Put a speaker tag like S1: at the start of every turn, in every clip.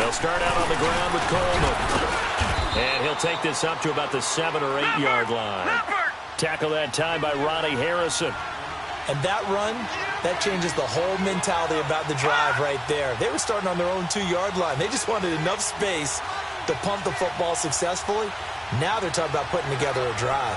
S1: They'll start out on the ground with Coleman. And he'll take this up to about the 7- or 8-yard line. Tackle that time by Ronnie Harrison.
S2: And that run, that changes the whole mentality about the drive right there. They were starting on their own 2-yard line. They just wanted enough space to punt the football successfully. Now they're talking about putting together a drive.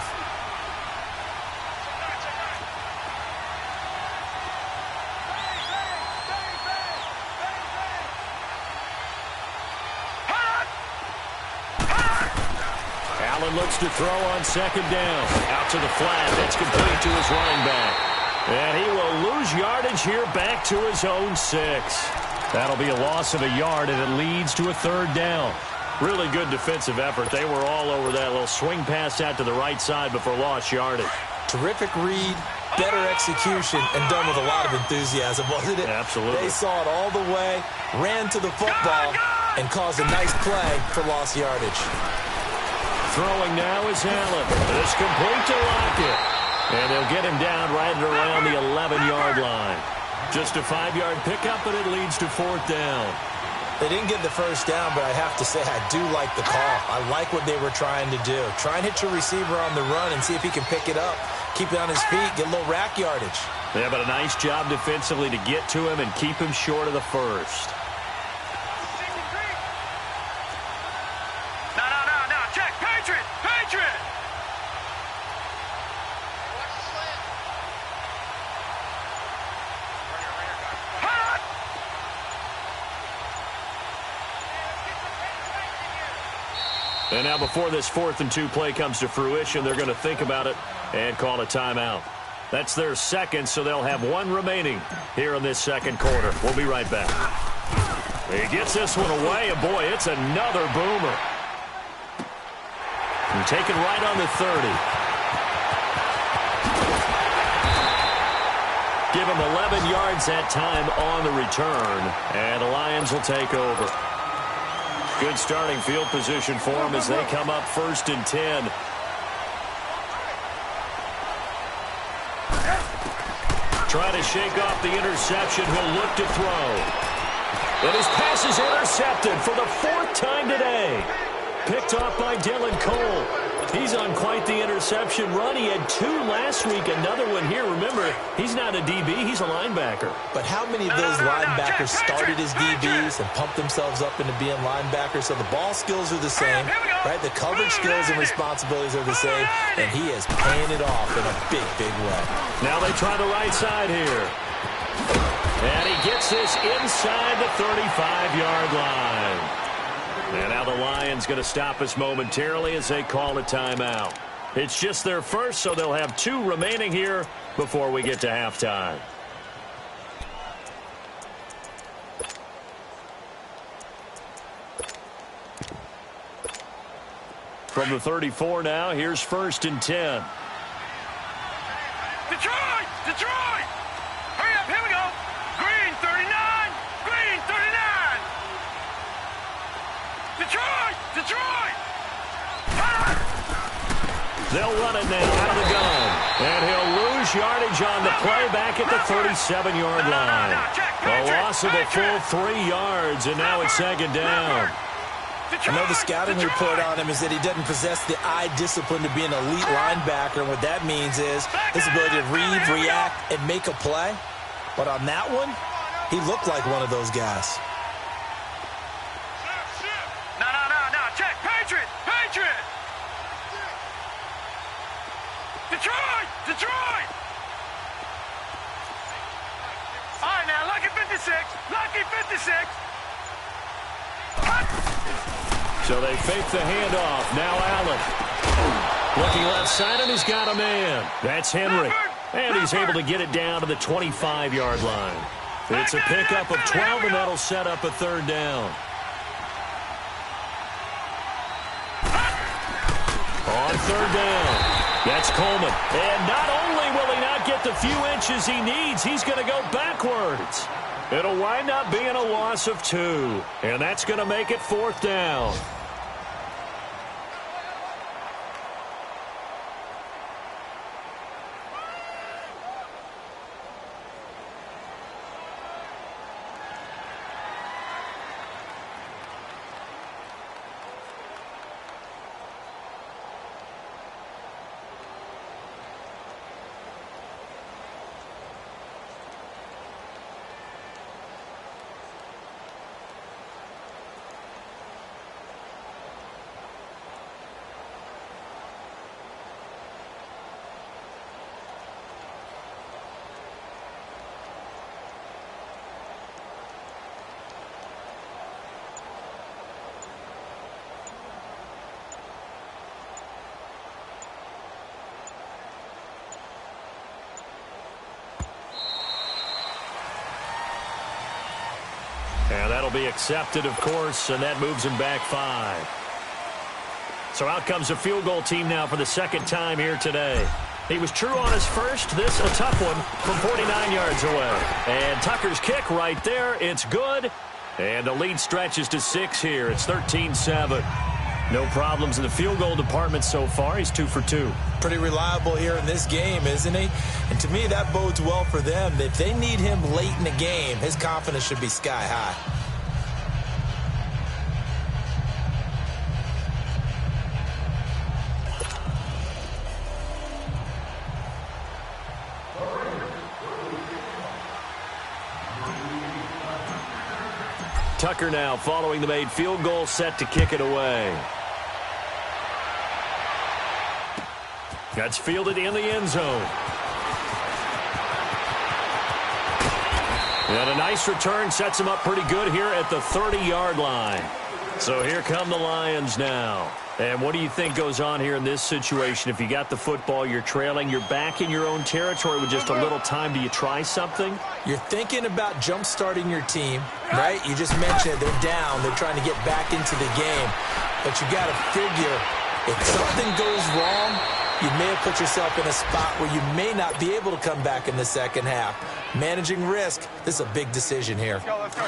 S1: Allen looks to throw on second down. Out to the flat. That's complete to his running back. And he will lose yardage here back to his own 6. That'll be a loss of a yard, and it leads to a 3rd down. Really good defensive effort. They were all over that little swing pass out to the right side before lost yardage.
S2: Terrific read, better execution, and done with a lot of enthusiasm, wasn't it?
S1: Absolutely.
S2: They saw it all the way, ran to the football, and caused a nice play for lost yardage.
S1: Throwing now is Allen. It's complete to Lockett. And they'll get him down right around the 11-yard line. Just a 5-yard pickup, but it leads to 4th down.
S2: They didn't get the first down, but I have to say I do like the call. I like what they were trying to do. Try and hit your receiver on the run and see if he can pick it up. Keep it on his feet, get a little rack yardage.
S1: Yeah, but a nice job defensively to get to him and keep him short of the first.
S3: No. Check. Patriot.
S1: And now before this 4th and 2 play comes to fruition, they're going to think about it and call a timeout. That's their second, so they'll have 1 remaining here in this second quarter. We'll be right back. He gets this one away, and boy, it's another boomer. And taken right on the 30. Give him 11 yards that time on the return, and the Lions will take over. Good starting field position for them as they come up 1st and 10. Try to shake off the interception. He'll look to throw. And his pass is intercepted for the 4th time today. Picked off by Dylan Cole. He's on quite the interception run. He had 2 last week, another one here. Remember, he's not a DB, he's a linebacker.
S2: But how many of those linebackers started as DBs and pumped themselves up into being linebackers? So the ball skills are the same, right? The coverage skills and responsibilities are the same, and he is paying it off in a big, big way.
S1: Now they try the right side here. And he gets this inside the 35-yard line. And now the Lions going to stop us momentarily as they call a timeout. It's just their first, so they'll have 2 remaining here before we get to halftime. From the 34 now, here's 1st and 10.
S3: Detroit! Hurry up, here we go. Green 39. Detroit!
S1: They'll run it now out of the gun. And he'll lose yardage on the play back at the 37-yard line. A loss of a full 3 yards, and now it's 2nd down.
S2: I know the scouting report on him is that he doesn't possess the eye discipline to be an elite linebacker, and what that means is his ability to read, react, and make a play. But on that one, he looked like one of those guys.
S3: Check. Patriot. Detroit! All right, now, lucky 56.
S1: So they fake the handoff. Now Allen. Looking left side, and he's got a man. That's Henry. And he's able to get it down to the 25-yard line. It's a pickup of 12, and that'll set up a 3rd down. On 3rd down. That's Coleman. And not only will he not get the few inches he needs, he's going to go backwards. It'll wind up being a loss of 2. And that's going to make it 4th down. that'll be accepted, of course, and that moves him back 5. So out comes a field goal team now for the second time here today. He was true on his first. This a tough one from 49 yards away. And Tucker's kick right there. It's good. And the lead stretches to 6 here. It's 13-7. No problems in the field goal department so far. He's 2 for 2.
S2: Pretty reliable here in this game, isn't he? And to me, that bodes well for them. If they need him late in the game, his confidence should be sky high.
S1: Tucker now following the made field goal, set to kick it away. That's fielded in the end zone. And a nice return sets him up pretty good here at the 30-yard line. So here come the Lions now. And what do you think goes on here in this situation? If you got the football, you're trailing, you're back in your own territory with just a little time. Do you try something?
S2: You're thinking about jump-starting your team, right? You just mentioned it. They're down. They're trying to get back into the game. But you got to figure if something goes wrong, you may have put yourself in a spot where you may not be able to come back in the second half. Managing risk, this is a big decision here.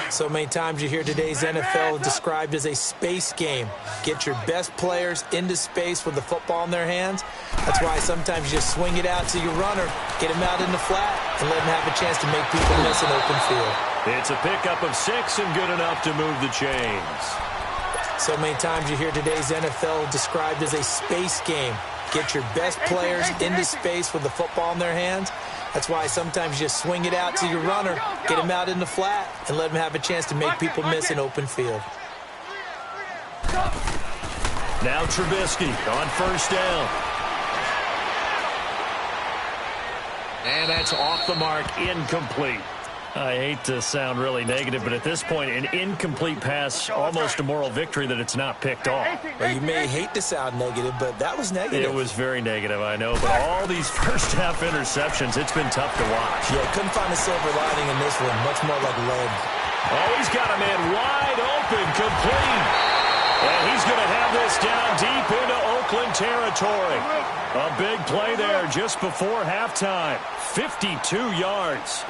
S2: So many times you hear today's NFL described as a space game. Get your best players into space with the football in their hands. That's why sometimes you just swing it out to your runner, get him out in the flat, and let him have a chance to make people miss an open field.
S1: It's a pickup of 6 and good enough to move the chains.
S2: So many times you hear today's NFL described as a space game. Get your best players into space with the football in their hands. That's why sometimes you just swing it out to your runner, get him out in the flat, and let him have a chance to make people miss an open field.
S1: Now Trubisky on first down. And that's off the mark, incomplete. I hate to sound really negative, but at this point, an incomplete pass, almost a moral victory that it's not picked off.
S2: Well, you may hate to sound negative, but that was negative.
S1: It was very negative, I know, but all these first-half interceptions, it's been tough to watch.
S2: Yeah, couldn't find a silver lining in this one, much more like lead.
S1: Oh, he's got a man wide open, complete. And he's going to have this down deep into Oakland territory. A big play there just before halftime. 52 yards.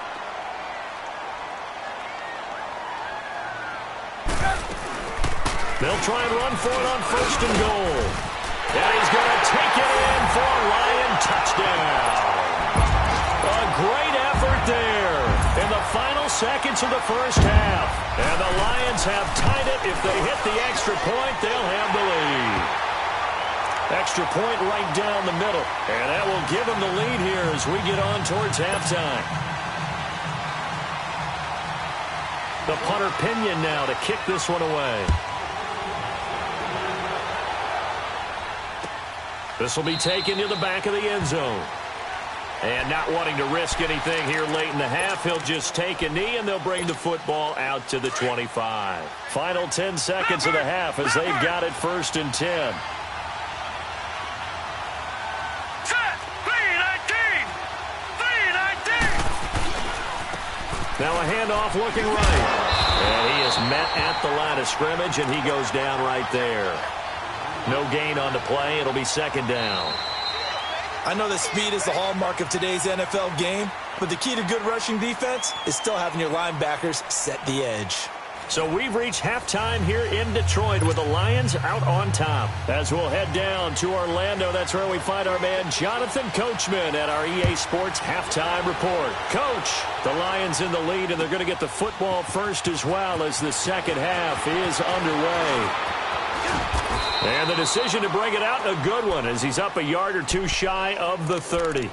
S1: They'll try and run for it on first and goal. And he's going to take it in for a Lion touchdown. A great effort there in the final seconds of the first half. And the Lions have tied it. If they hit the extra point, they'll have the lead. Extra point right down the middle. And that will give them the lead here as we get on towards halftime. The punter Pinion now to kick this one away. This will be taken to the back of the end zone. And not wanting to risk anything here late in the half, he'll just take a knee, and they'll bring the football out to the 25. Final 10 seconds of the half as they've got it 1st and 10.
S3: Set. 3-19. 3-19.
S1: Now a handoff looking right. And he is met at the line of scrimmage, and he goes down right there. No gain on the play. It'll be 2nd down.
S2: I know that speed is the hallmark of today's NFL game, but the key to good rushing defense is still having your linebackers set the edge.
S1: So we've reached halftime here in Detroit with the Lions out on top. As we'll head down to Orlando, that's where we find our man Jonathan Coachman at our EA Sports Halftime Report. Coach, the Lions in the lead, and they're going to get the football first as well as the second half is underway. And the decision to bring it out, a good one, as he's up a yard or two shy of the 30.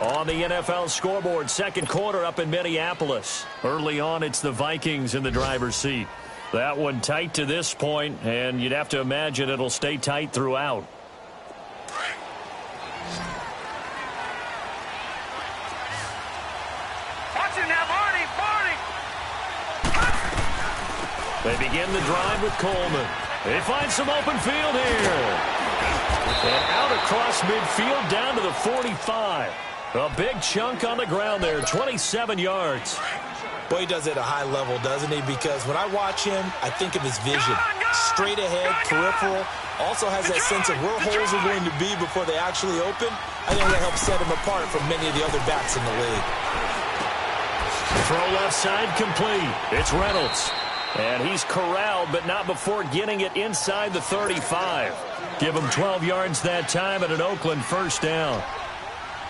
S1: On the NFL scoreboard, 2nd quarter up in Minneapolis. Early on, it's the Vikings in the driver's seat. That one tight to this point, and you'd have to imagine it'll stay tight throughout.
S3: Watch it now, Barney.
S1: They begin the drive with Coleman. They find some open field here. And out across midfield down to the 45. A big chunk on the ground there, 27 yards.
S2: Well, he does it at a high level, doesn't he? Because when I watch him, I think of his vision. Straight ahead, peripheral. Also has that sense of where holes are going to be before they actually open. I think that helps set him apart from many of the other backs in the league.
S1: Throw left side complete. It's Reynolds. And he's corralled, but not before getting it inside the 35. Give him 12 yards that time and an Oakland first down.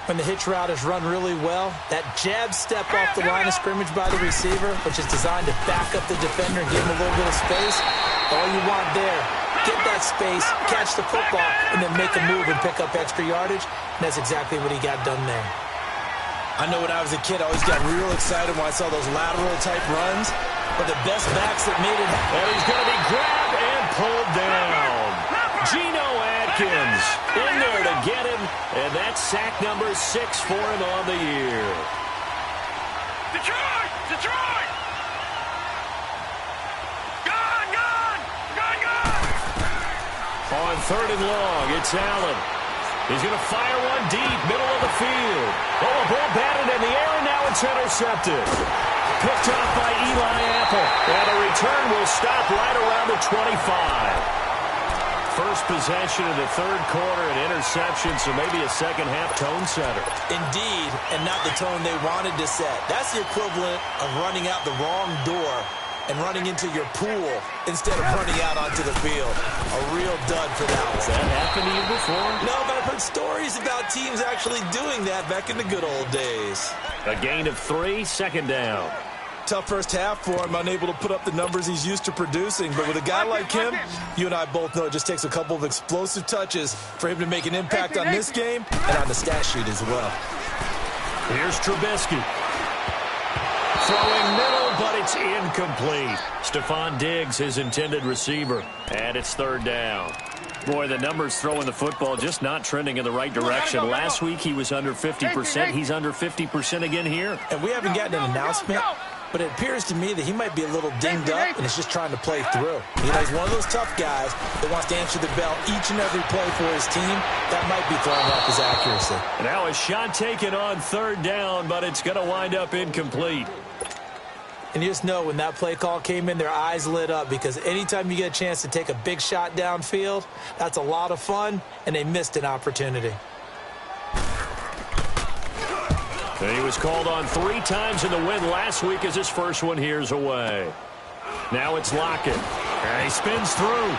S2: When the hitch route is run really well, that jab step off the line of scrimmage by the receiver, which is designed to back up the defender and give him a little bit of space, all you want there, get that space, catch the football, and then make a move and pick up extra yardage. And that's exactly what he got done there. I know when I was a kid, I always got real excited when I saw those lateral-type runs, but the best backs that made it.
S1: And he's going to be grabbed and pulled down. Geno Atkins in there to get him, and that's sack number 6 for him on the year.
S3: Detroit! Detroit! Gone! Gone! Gone! Gone!
S1: On 3rd and long, it's Allen. He's going to fire one deep, middle of the field. Oh, a ball batted in the air, and now it's intercepted. Picked off by Eli Apple, and the return will stop right around the 25. First possession in the 3rd quarter, an interception, so maybe a second-half tone setter.
S2: Indeed, and not the tone they wanted to set. That's the equivalent of running out the wrong door and running into your pool instead of running out onto the field. A real dud for that one.
S1: Has that happened to you before?
S2: No, but I've heard stories about teams actually doing that back in the good old days.
S1: A gain of 3, 2nd down.
S2: Tough first half for him, unable to put up the numbers he's used to producing. But with a guy like him, you and I both know it just takes a couple of explosive touches for him to make an impact on this game and on the stat sheet as well.
S1: Here's Trubisky. Throwing middle, but it's incomplete. Stephon Diggs, his intended receiver. And it's 3rd down. Boy, the numbers throwing the football just not trending in the right direction. Last week he was under 50%. He's under 50% again here.
S2: And we haven't gotten an announcement, but it appears to me that he might be a little dinged up and is just trying to play through. You know, he's one of those tough guys that wants to answer the bell each and every play for his team. That might be throwing off his accuracy.
S1: Now a shot taken on 3rd down, but it's going to wind up incomplete.
S2: And you just know when that play call came in, their eyes lit up because anytime you get a chance to take a big shot downfield, that's a lot of fun, and they missed an opportunity.
S1: And he was called on 3 times in the win last week as his first one here's away. Now it's Lockett. And he spins through.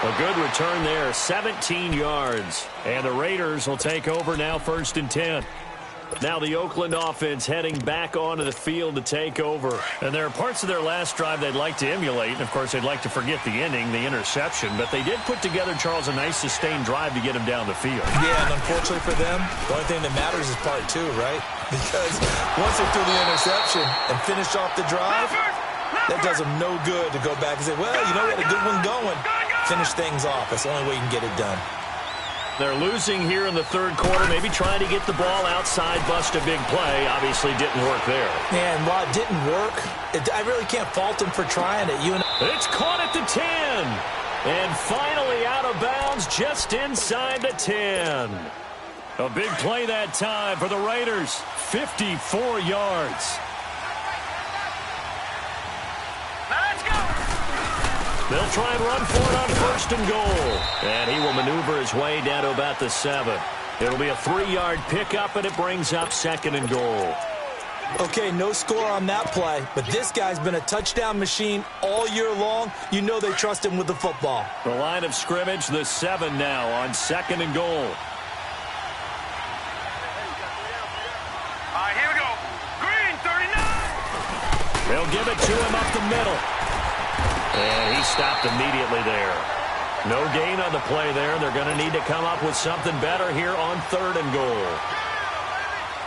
S1: A good return there, 17 yards. And the Raiders will take over now 1st and 10. Now the Oakland offense heading back onto the field to take over. And there are parts of their last drive they'd like to emulate. And, of course, they'd like to forget the ending, the interception. But they did put together, Charles, a nice sustained drive to get him down the field.
S2: Yeah, and unfortunately for them, the only thing that matters is part 2, right? Because once they threw the interception and finished off the drive, that does them no good to go back and say, well, you know, we had a good one going. Finish things off. That's the only way you can get it done.
S1: They're losing here in the 3rd quarter, maybe trying to get the ball outside, bust a big play. Obviously didn't work there.
S2: Yeah, and while it didn't work, I really can't fault him for trying it.
S1: It's caught at the 10. And finally out of bounds just inside the 10. A big play that time for the Raiders. 54 yards. They'll try and run for it on 1st and goal. And he will maneuver his way down to about the 7. It'll be a 3-yard pickup, and it brings up 2nd and goal.
S2: Okay, no score on that play, but this guy's been a touchdown machine all year long. You know they trust him with the football.
S1: The line of scrimmage, the 7 now on 2nd and goal.
S3: All right, here we go. Green, 39.
S1: They'll give it to him up the middle. And he stopped immediately there. No gain on the play there. They're going to need to come up with something better here on 3rd and goal.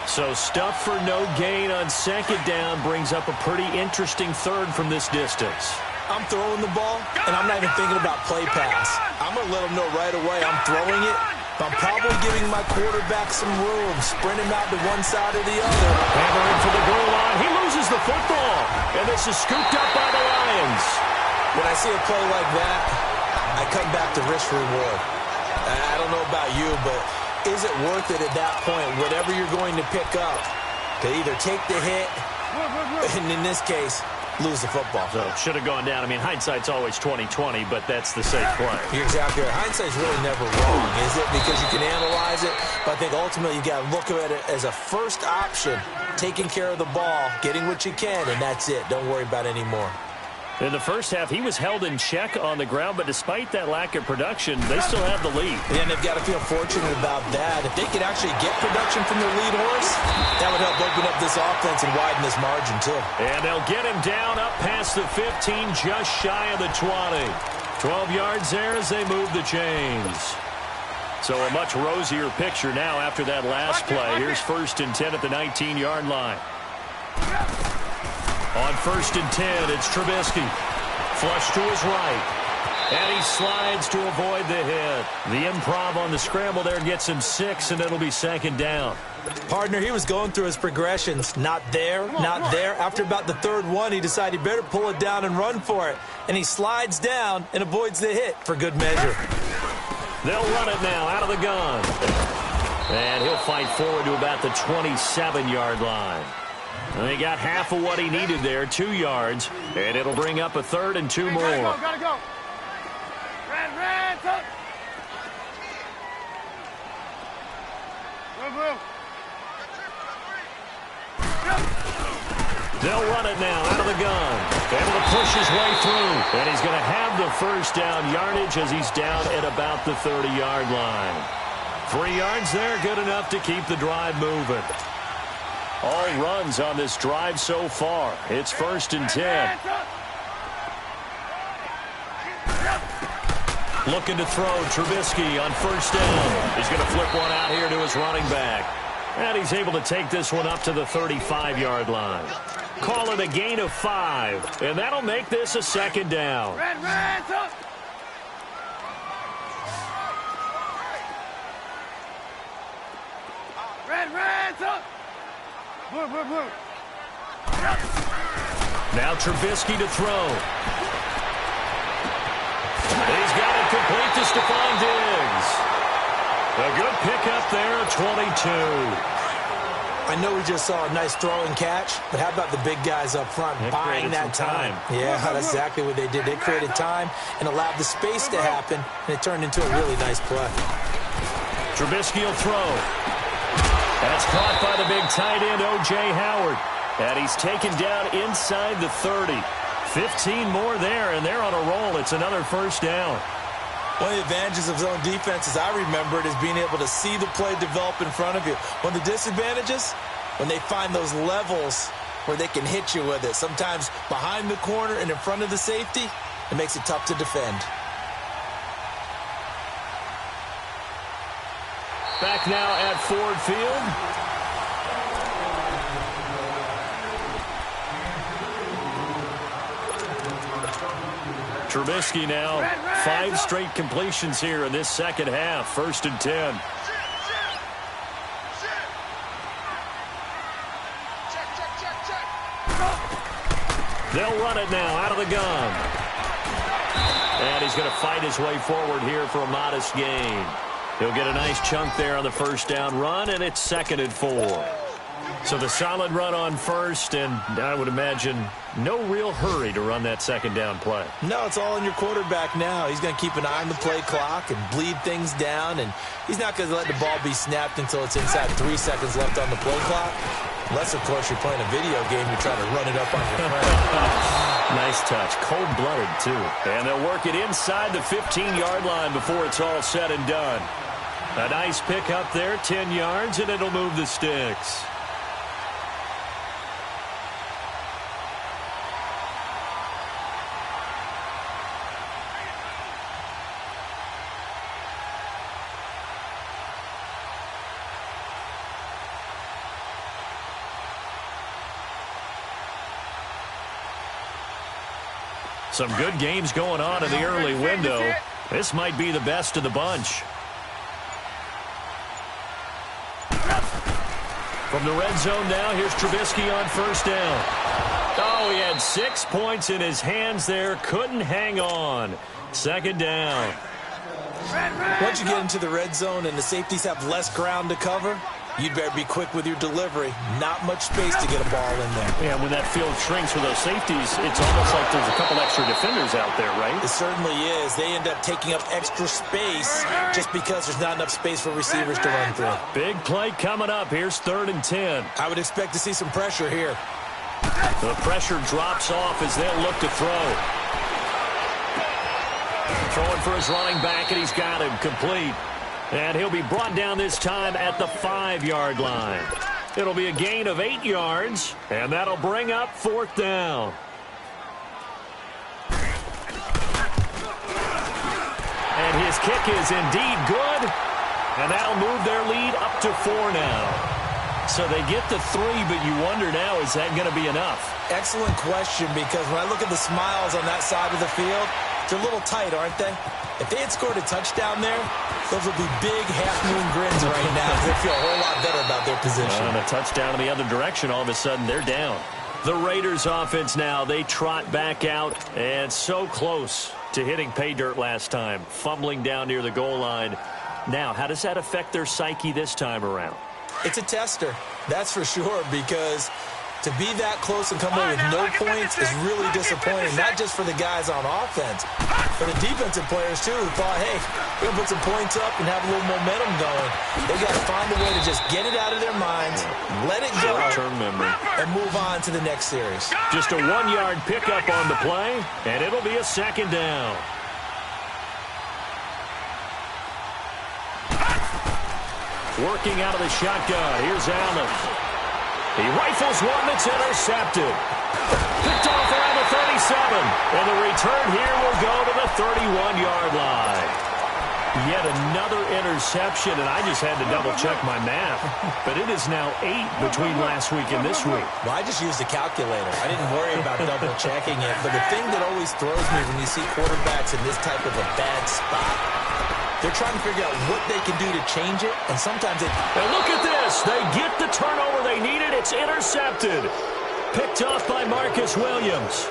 S1: So stuff for no gain on 2nd down brings up a pretty interesting 3rd from this distance.
S2: I'm throwing the ball, and I'm not even thinking about play pass. I'm going to let them know right away I'm throwing it. I'm probably giving my quarterback some room, sprint him out to one side or the other.
S1: Hammering for the goal line. He loses the football. And this is scooped up by the Lions.
S2: When I see a play like that, I come back to risk-reward. I don't know about you, but is it worth it at that point, whatever you're going to pick up? to either take the hit, and in this case, lose the football.
S1: So should have gone down. I mean, hindsight's always 20/20, but that's the safe play.
S2: You're exactly right. Hindsight's really never wrong, is it? Because you can analyze it, but I think ultimately you got to look at it as a first option, taking care of the ball, getting what you can, and that's it. Don't worry about it anymore.
S1: In the first half, he was held in check on the ground, but despite that lack of production, they still have the lead.
S2: And they've got to feel fortunate about that. If they could actually get production from their lead horse, that would help open up this offense and widen this margin, too.
S1: And they'll get him down up past the 15, just shy of the 20. 12 yards there as they move the chains. So a much rosier picture now after that last play. Here's 1st and 10 at the 19-yard line. On 1st and 10, it's Trubisky. Flush to his right. And he slides to avoid the hit. The improv on the scramble there gets him 6, and it'll be 2nd down.
S2: Partner, he was going through his progressions. Not there, not there. After about the 3rd one, he decided he better pull it down and run for it. And he slides down and avoids the hit for good measure.
S1: They'll run it now out of the gun. And he'll fight forward to about the 27-yard line. And they got half of what he needed there, 2 yards, and it'll bring up a 3rd and 2 more.
S3: Gotta go. Red, up.
S1: They'll run it now out of the gun. Able to push his way through. And he's going to have the 1st down yardage as he's down at about the 30-yard line. 3 yards there, good enough to keep the drive moving. All runs on this drive so far. It's 1st and 10. Looking to throw Trubisky on 1st down. He's going to flip one out here to his running back. And he's able to take this one up to the 35-yard line. Call it a gain of 5. And that'll make this a 2nd down. Now Trubisky to throw. He's got it complete to Stephon Diggs. A good pickup there at 22.
S2: I know we just saw a nice throw and catch, but how about the big guys up front buying that time? Yeah, that's exactly what they did. They created time and allowed the space to happen, and it turned into a really nice play.
S1: Trubisky will throw. That's caught by the big tight end, O.J. Howard. And he's taken down inside the 30. 15 more there, and they're on a roll. It's another 1st down.
S2: One of the advantages of zone defense, as I remember it, is being able to see the play develop in front of you. One of the disadvantages, when they find those levels where they can hit you with it. Sometimes behind the corner and in front of the safety, it makes it tough to defend.
S1: Back now at Ford Field. Trubisky now 5 straight completions here in this 2nd half. 1st and 10. They'll run it now out of the gun. And he's going to fight his way forward here for a modest gain. He'll get a nice chunk there on the 1st down run, and it's 2nd and 4. So the solid run on 1st, and I would imagine no real hurry to run that 2nd down play.
S2: No, it's all in your quarterback now. He's going to keep an eye on the play clock and bleed things down, and he's not going to let the ball be snapped until it's inside 3 seconds left on the play clock. Unless, of course, you're playing a video game, you're trying to run it up on your friend.
S1: Nice touch. Cold-blooded, too. And they'll work it inside the 15-yard line before it's all said and done. A nice pick up there, 10 yards, and it'll move the sticks. Some good games going on in the early window. This might be the best of the bunch. From the red zone now, here's Trubisky on 1st down. Oh, he had 6 points in his hands there. Couldn't hang on. 2nd down.
S2: Once you get into the red zone and the safeties have less ground to cover, you'd better be quick with your delivery. Not much space to get a ball in there.
S1: Yeah, when that field shrinks for those safeties, it's almost like there's a couple extra defenders out there, right?
S2: It certainly is. They end up taking up extra space just because there's not enough space for receivers to run through.
S1: Big play coming up. Here's 3rd and 10.
S2: I would expect to see some pressure here.
S1: The pressure drops off as they'll look to throw. Throwing for his running back, and he's got him complete. And he'll be brought down this time at the 5-yard line. It'll be a gain of 8 yards, and that'll bring up 4th down. And his kick is indeed good, and that'll move their lead up to 4 now. So they get the 3, but you wonder now, is that going to be enough?
S2: Excellent question, because when I look at the smiles on that side of the field, they're a little tight, aren't they? If they had scored a touchdown there, those would be big half-moon grins right now. They feel a whole lot better about their position.
S1: And a touchdown in the other direction, all of a sudden they're down. The Raiders offense now, they trot back out, and so close to hitting pay dirt last time, fumbling down near the goal line. Now, how does that affect their psyche this time around?
S2: It's a tester, that's for sure, because to be that close and come away with no points is really disappointing, not just for the guys on offense, but the defensive players, too, who thought, hey, we're going to put some points up and have a little momentum going. They've got to find a way to just get it out of their minds, let it go,
S1: short-term memory,
S2: and move on to the next series.
S1: Just a 1-yard pickup on the play, and it'll be a 2nd down. Working out of the shotgun. Here's Allen. He rifles one that's intercepted. Picked off around the 37. And the return here will go to the 31-yard line. Yet another interception, and I just had to double-check my math. But it is now 8 between last week and this week.
S2: Well, I just used a calculator. I didn't worry about double-checking it. But the thing that always throws me when you see quarterbacks in this type of a bad spot, they're trying to figure out what they can do to change it, and sometimes
S1: And look at this. They get the turnover they needed. It's intercepted. Picked off by Marcus Williams.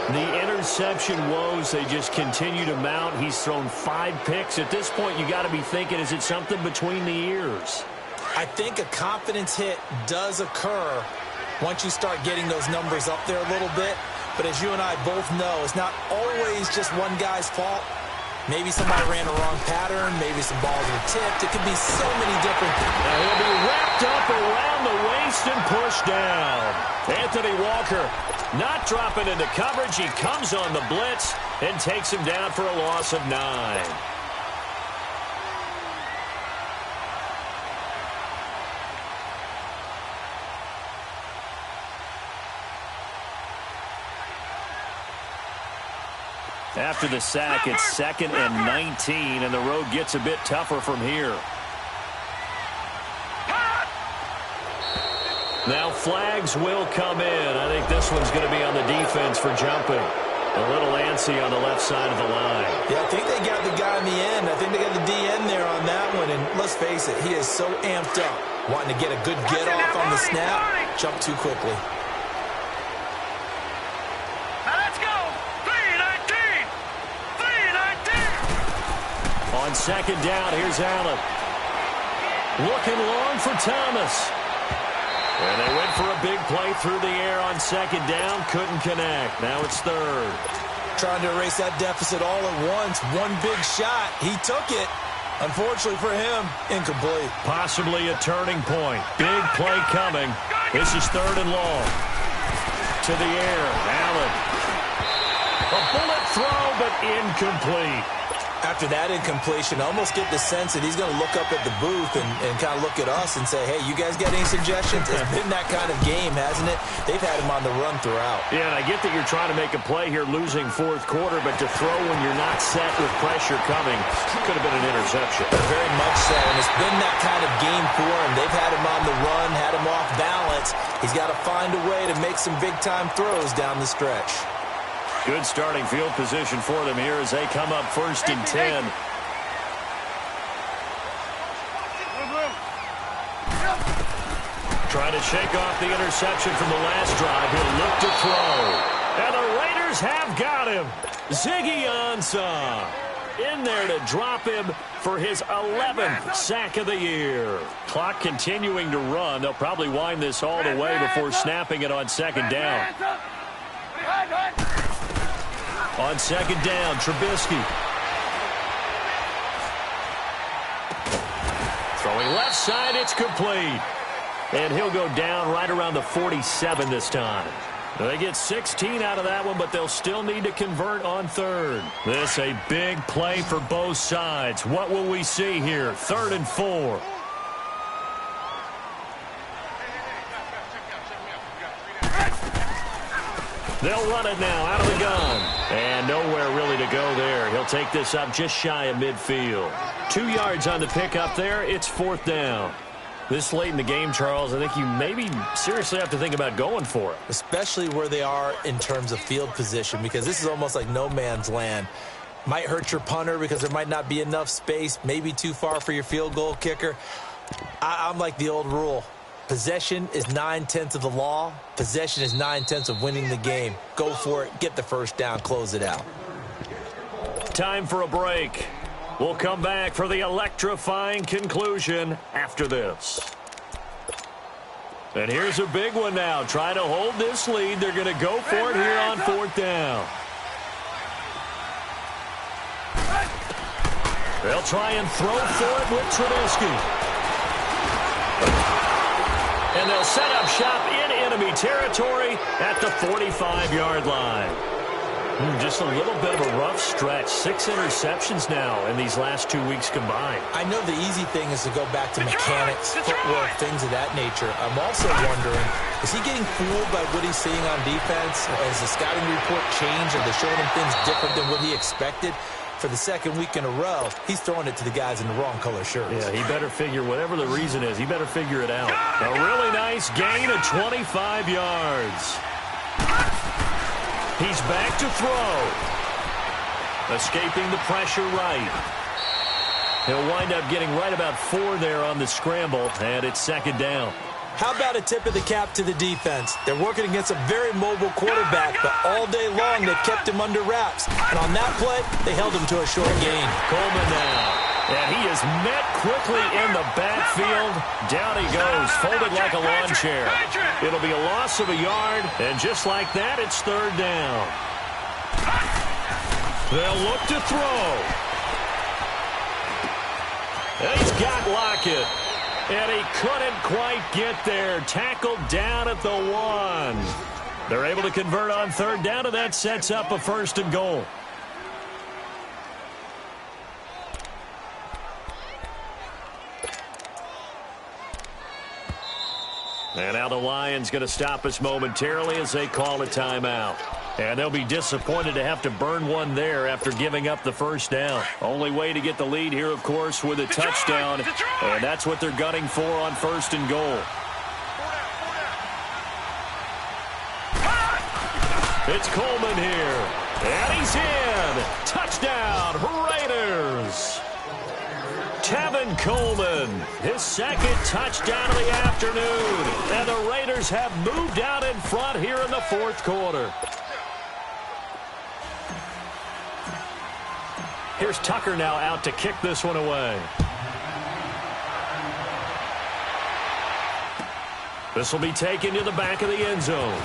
S1: The interception woes, they just continue to mount. He's thrown 5 picks. At this point, you got to be thinking, is it something between the ears?
S2: I think a confidence hit does occur once you start getting those numbers up there a little bit. But as you and I both know, it's not always just one guy's fault. Maybe somebody ran a wrong pattern. Maybe some balls were tipped. It could be so many different things.
S1: Now he'll be wrapped up around the waist and pushed down. Anthony Walker not dropping into coverage. He comes on the blitz and takes him down for a loss of 9. After the sack, it's 2nd and 19, and the road gets a bit tougher from here. Now flags will come in. I think this one's going to be on the defense for jumping. A little antsy on the left side of the line.
S2: Yeah, I think they got the guy in the end. I think they got the DN there on that one, and let's face it, he is so amped up, wanting to get a good get-off on the snap, jump too quickly.
S1: On 2nd down, here's Allen. Looking long for Thomas. And they went for a big play through the air on 2nd down. Couldn't connect. Now it's 3rd.
S2: Trying to erase that deficit all at once. One big shot. He took it. Unfortunately for him, incomplete.
S1: Possibly a turning point. Big play coming. This is 3rd and long. To the air. Allen. A bullet throw, but incomplete.
S2: After that incompletion, I almost get the sense that he's going to look up at the booth and kind of look at us and say, hey, you guys got any suggestions? It's been that kind of game, hasn't it? They've had him on the run throughout.
S1: Yeah, and I get that you're trying to make a play here losing 4th quarter, but to throw when you're not set with pressure coming could have been an interception.
S2: Very much so, and it's been that kind of game for him. They've had him on the run, had him off balance. He's got to find a way to make some big-time throws down the stretch.
S1: Good starting field position for them here as they come up 1st and 10. Trying to shake off the interception from the last drive. He'll look to throw. And the Raiders have got him. Ziggy Ansah. in there to drop him for his 11th sack of the year. Clock continuing to run. They'll probably wind this all the way before snapping it on second down. On second down, Trubisky. Throwing left side, it's complete. And he'll go down right around the 47 this time. They get 16 out of that one, but they'll still need to convert on third. This a big play for both sides. What will we see here? 3rd and 4. They'll run it now out of the gun. And nowhere really to go there. He'll take this up just shy of midfield. 2 yards on the pickup there. It's 4th down. This late in the game, Charles, I think you maybe seriously have to think about going for it.
S2: Especially where they are in terms of field position, because this is almost like no man's land. Might hurt your punter because there might not be enough space, maybe too far for your field goal kicker. I'm like the old rule. Possession is 9/10 of the law. Possession is 9/10 of winning the game. Go for it. Get the first down. Close it out.
S1: Time for a break. We'll come back for the electrifying conclusion after this. And here's a big one now. Trying to hold this lead. They're going to go for it here on 4th down. They'll try and throw for it with Trubisky. And they'll set up shop in enemy territory at the 45-yard line. Just a little bit of a rough stretch. 6 interceptions now in these last 2 weeks combined.
S2: I know the easy thing is to go back to mechanics, footwork, things of that nature. I'm also wondering, is he getting fooled by what he's seeing on defense? Has the scouting report changed? Are they showing him things different than what he expected? For the 2nd week in a row, he's throwing it to the guys in the wrong color shirts.
S1: Yeah, he better figure, whatever the reason is, he better figure it out. A really nice gain of 25 yards. He's back to throw. Escaping the pressure right. He'll wind up getting right about 4 there on the scramble, and it's 2nd down.
S2: How about a tip of the cap to the defense? They're working against a very mobile quarterback, but all day long they've kept him under wraps. And on that play, they held him to a short gain.
S1: Coleman now. And he is met quickly in the backfield. Down he goes, folded like a lawn chair. It'll be a loss of a yard, and just like that, it's 3rd down. They'll look to throw. And he's got Lockett. And he couldn't quite get there. Tackled down at the 1. They're able to convert on 3rd down, and that sets up a 1st and goal. And now the Lions going to stop us momentarily as they call a timeout. And they'll be disappointed to have to burn one there after giving up the 1st down. Only way to get the lead here, of course, with a touchdown. And that's what they're gunning for on 1st and goal. It's Coleman here. And he's in. Touchdown, Raiders. Tevin Coleman, his 2nd touchdown of the afternoon. And the Raiders have moved out in front here in the 4th quarter. Here's Tucker now out to kick this one away. This will be taken to the back of the end zone.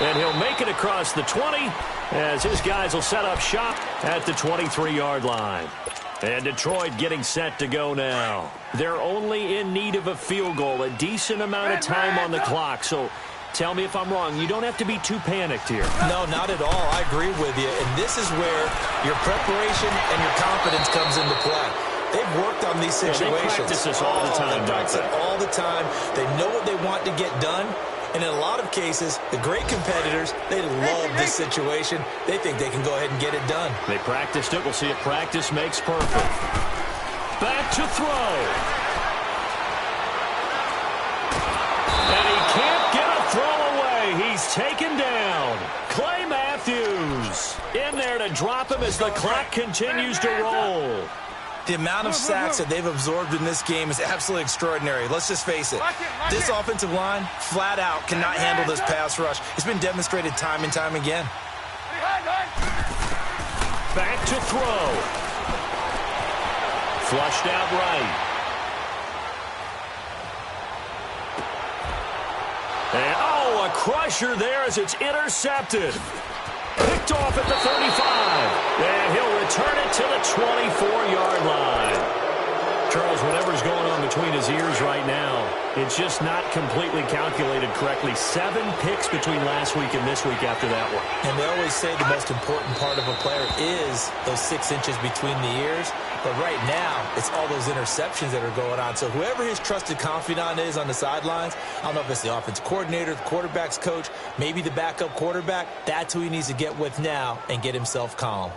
S1: And he'll make it across the 20 as his guys will set up shop at the 23-yard line. And Detroit getting set to go now. They're only in need of a field goal, a decent amount of time on the clock. So tell me if I'm wrong. You don't have to be too panicked here.
S2: No, not at all. I agree with you. And this is where your preparation and your confidence comes into play. They've worked on these situations.
S1: Yeah, they practice this all the time,
S2: they practice it all the time. They know what they want to get done. And in a lot of cases, the great competitors, they love this situation. They think they can go ahead and get it done.
S1: They practiced it. We'll see if practice makes perfect. Back to throw. And he can't get a throw away. He's taken down. Clay Matthews in there to drop him as the clock continues to roll.
S2: The amount of sacks that they've absorbed in this game is absolutely extraordinary. Let's just face it. This offensive line, flat out, cannot handle this pass rush. It's been demonstrated time and time again.
S1: Back to throw. Flushed out right. And, oh, a crusher there as it's intercepted. Picked off at the 35. And he'll return it to the 24-yard line. Charles, whatever's going on between his ears right now, it's just not completely calculated correctly. 7 picks between last week and this week after that one.
S2: And they always say the most important part of a player is those 6 inches between the ears. But right now, it's all those interceptions that are going on. So whoever his trusted confidant is on the sidelines, I don't know if it's the offensive coordinator, the quarterback's coach, maybe the backup quarterback, that's who he needs to get with now and get himself calm.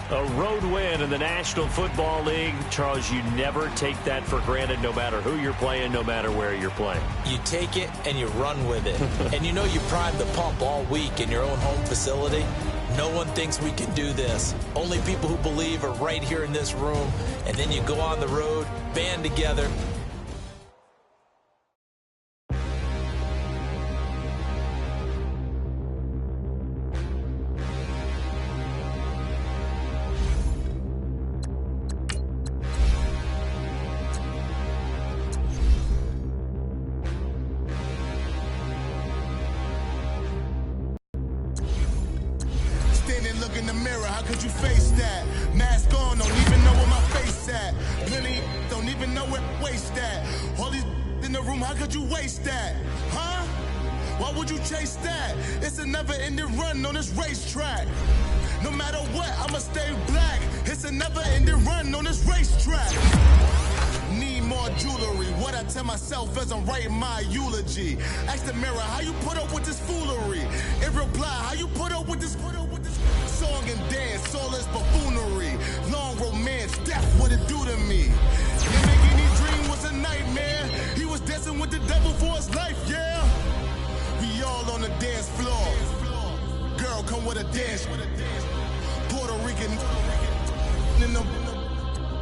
S1: A road win in the National Football League. Charles, you never take that for granted no matter who you're playing, no matter where you're playing.
S2: You take it and you run with it. And you know you primed the pump all week in your own home facility. No one thinks we can do this. Only people who believe are right here in this room. And then you go on the road, band together.
S4: In the mirror, how could you face that? Mask on, don't even know where my face at. Plenty don't even know where waste at. All these in the room, how could you waste that? Huh? Why would you chase that? It's a never-ending run on this racetrack. No matter what, I'ma stay black. It's a never-ending run on this racetrack. Need more jewelry. What I tell myself as I'm writing my eulogy. Ask the mirror, how you put up with this foolery? In reply, how you put up with this song and dance, all this buffoonery. Long romance, death, what it do to me? Lamborghini dream was a nightmare. He was dancing with the devil for his life, yeah. We all on the dance floor. Girl, come with a dance. Puerto Rican in the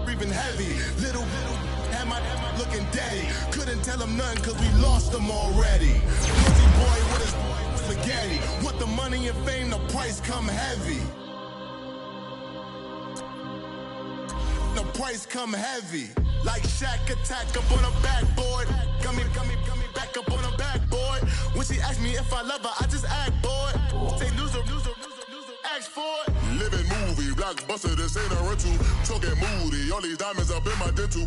S4: breathing heavy. Little had my looking daddy. Couldn't tell him nothing cause we lost him already. Pussy boy with his spaghetti. With the money and fame, the price come heavy. The price come heavy. Like Shaq attack up on a backboard. Got me back up on a backboard. When she asked me if I love her, I just act bored. Say loser, ask for it. Living movie, blockbuster, this ain't a rental. Talking moody, all these diamonds up in my dental.